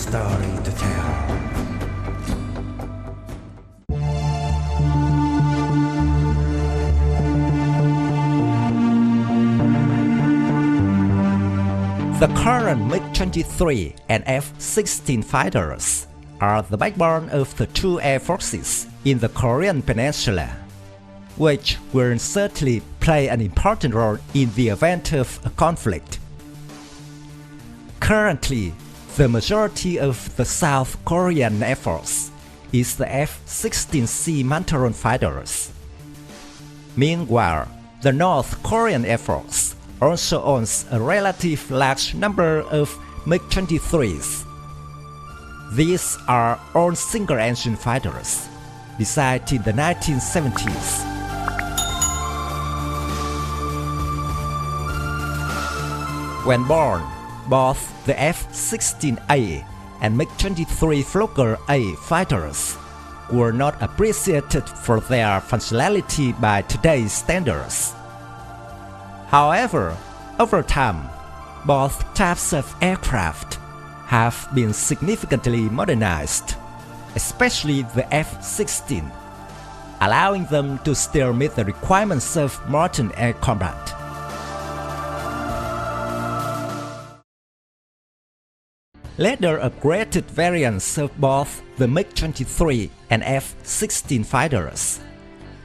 story to tell. The current MiG-23 and F-16 fighters are the backbone of the two air forces in the Korean Peninsula, which will certainly play an important role in the event of a conflict. Currently, the majority of the South Korean Air Force is the F-16C Mantaron fighters. Meanwhile, the North Korean Air Force also owns a relatively large number of MiG-23s. These are all single-engine fighters, designed in the 1970s. When born, both the F-16A and MiG-23 Flogger-A fighters were not appreciated for their functionality by today's standards. However, over time, both types of aircraft have been significantly modernized, especially the F-16, allowing them to still meet the requirements of modern air combat. Later upgraded variants of both the MiG-23 and F-16 fighters,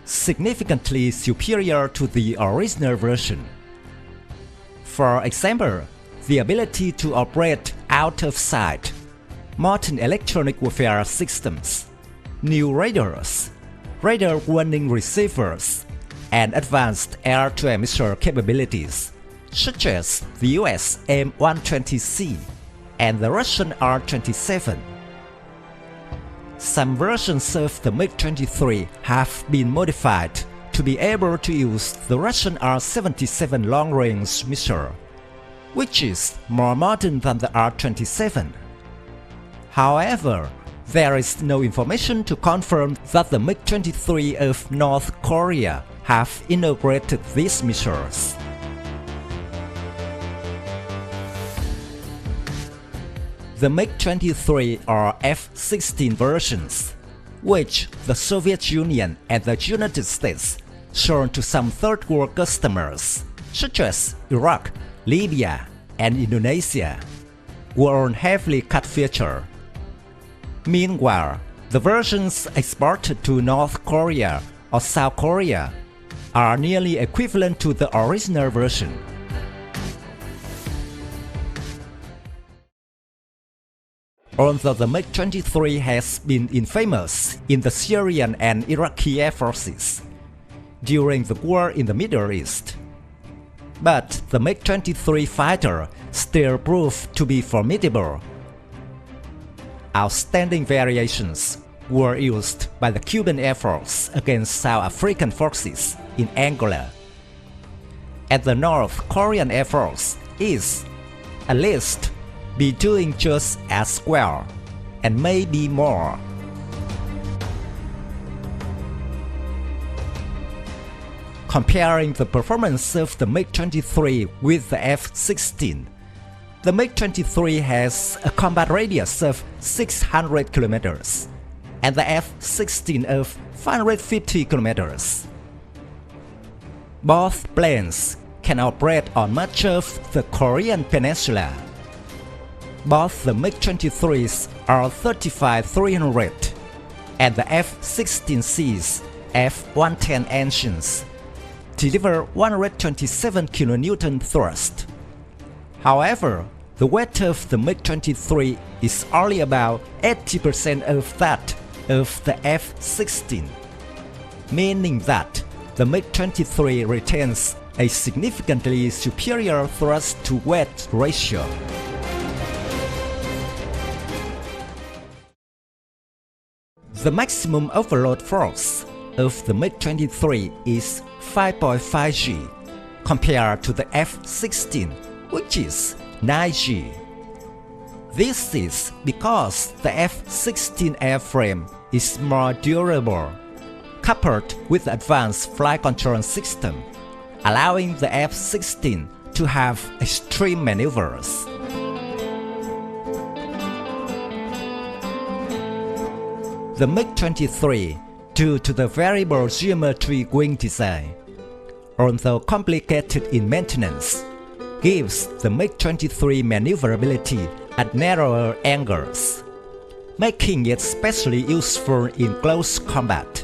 significantly superior to the original version. For example, the ability to operate out of sight, modern electronic warfare systems, new radars, radar warning receivers, and advanced air-to-air missile capabilities, such as the US AIM-120C and the Russian R-27. Some versions of the MiG-23 have been modified to be able to use the Russian R-77 long-range missile, which is more modern than the R-27. However, there is no information to confirm that the MiG-23 of North Korea have integrated these missiles. The MiG-23 or F-16 versions, which the Soviet Union and the United States sold to some third-world customers, such as Iraq, Libya, and Indonesia, were on heavily cut feature. Meanwhile, the versions exported to North Korea or South Korea are nearly equivalent to the original version. Although the MiG-23 has been infamous in the Syrian and Iraqi air forces during the war in the Middle East, but the MiG-23 fighter still proved to be formidable. Outstanding variations were used by the Cuban Air Force against South African forces in Angola, and the North Korean Air Force is, at least, be doing just as well, and maybe more. Comparing the performance of the MiG-23 with the F-16, the MiG-23 has a combat radius of 600 km, and the F-16 of 550 km. Both planes can operate on much of the Korean Peninsula. Both the MiG-23s are 35-300 and the F-16C's F-110 engines deliver 127 kN thrust. However, the weight of the MiG-23 is only about 80% of that of the F-16, meaning that the MiG-23 retains a significantly superior thrust-to-weight ratio. The maximum overload force of the MiG-23 is 5.5 G compared to the F-16, which is 9 G. This is because the F-16 airframe is more durable, coupled with the advanced flight control system, allowing the F-16 to have extreme maneuvers. The MiG-23, due to the variable geometry wing design, although complicated in maintenance, gives the MiG-23 maneuverability at narrower angles, making it especially useful in close combat.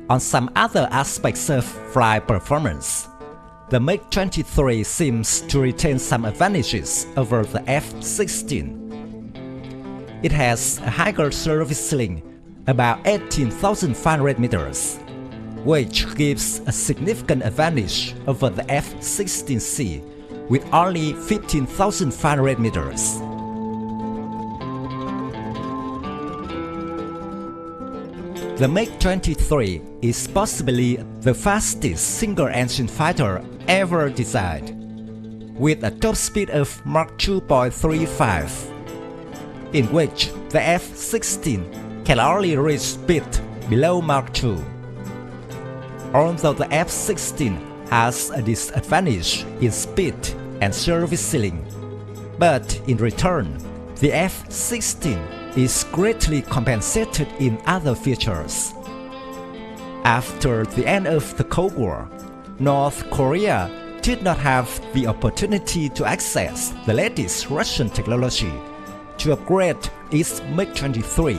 On some other aspects of flight performance, the MiG-23 seems to retain some advantages over the F-16. It has a higher service ceiling, about 18,500 meters, which gives a significant advantage over the F-16C with only 15,500 meters. The MiG-23 is possibly the fastest single-engine fighter ever designed, with a top speed of Mach 2.35, in which the F-16 can only reach speed below Mach 2. Although the F-16 has a disadvantage in speed and service ceiling, but in return, the F-16 is greatly compensated in other features. After the end of the Cold War, North Korea did not have the opportunity to access the latest Russian technology to upgrade its MiG-23.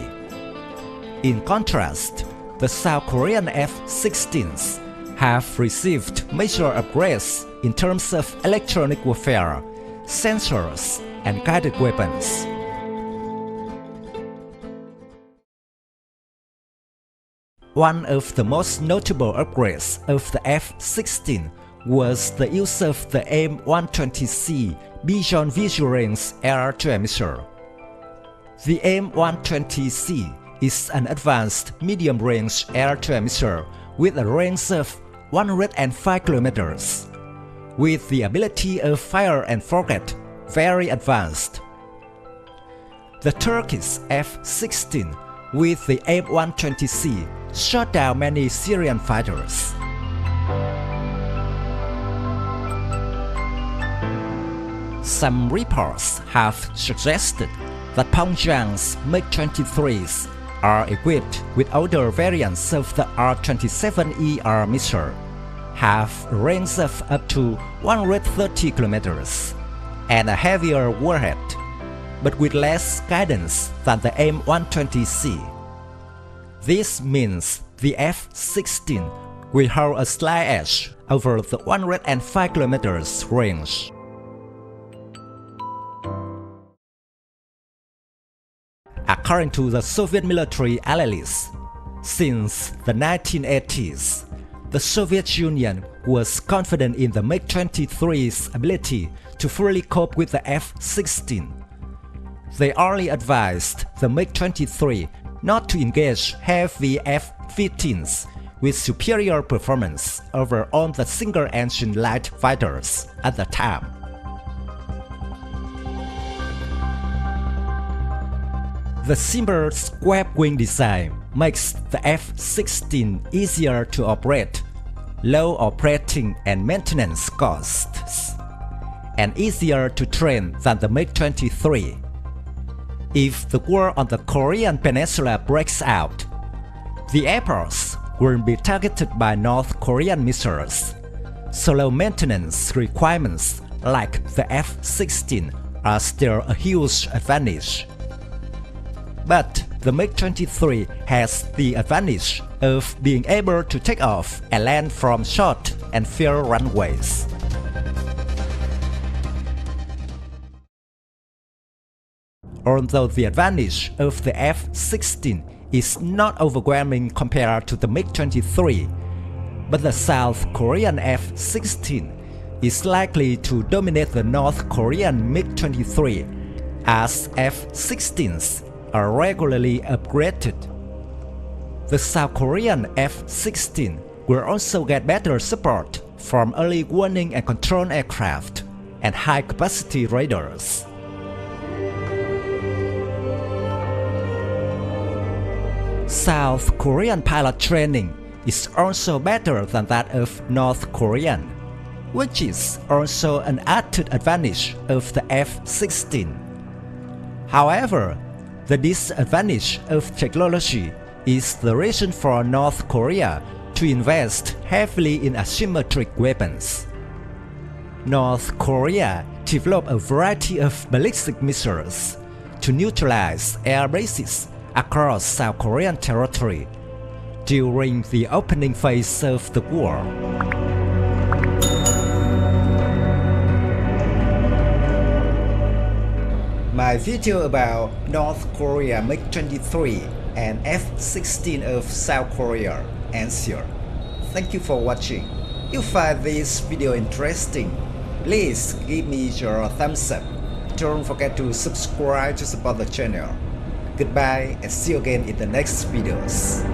In contrast, the South Korean F-16s have received major upgrades in terms of electronic warfare, sensors, and guided weapons. One of the most notable upgrades of the F-16 was the use of the AIM-120C Beyond Visual Range air-to-air missile. The AIM-120C is an advanced medium-range air-to-air missile with a range of 105 kilometers, with the ability of fire and forget very advanced. The Turkish F-16 with the AIM-120C shot down many Syrian fighters. Some reports have suggested that Pyongyang's MiG-23s are equipped with older variants of the R-27ER missile, have a range of up to 130 kilometers, and a heavier warhead, but with less guidance than the AIM-120C. This means the F-16 will hold a slight edge over the 105 kilometers range. According to the Soviet military analysts, since the 1980s, the Soviet Union was confident in the MiG-23's ability to fully cope with the F-16. They only advised the MiG-23 not to engage heavy F-15s with superior performance over all the single-engine light fighters at the time. The simple square-wing design makes the F-16 easier to operate, low operating and maintenance costs, and easier to train than the MiG-23. If the war on the Korean Peninsula breaks out, the airports will be targeted by North Korean missiles, so low maintenance requirements like the F-16 are still a huge advantage. But the MiG-23 has the advantage of being able to take off and land from short and fair runways. Although the advantage of the F-16 is not overwhelming compared to the MiG-23, but the South Korean F-16 is likely to dominate the North Korean MiG-23 as F-16s are regularly upgraded. The South Korean F-16 will also get better support from early warning and control aircraft and high-capacity radars. South Korean pilot training is also better than that of North Korean, which is also an added advantage of the F-16. However, The disadvantage of technology is the reason for North Korea to invest heavily in asymmetric weapons. North Korea developed a variety of ballistic missiles to neutralize air bases across South Korean territory during the opening phase of the war. My video about North Korea MiG-23 and F-16 of South Korea ends here. Thank you for watching. If you find this video interesting, please give me your thumbs up. Don't forget to subscribe to support the channel. Goodbye and see you again in the next videos.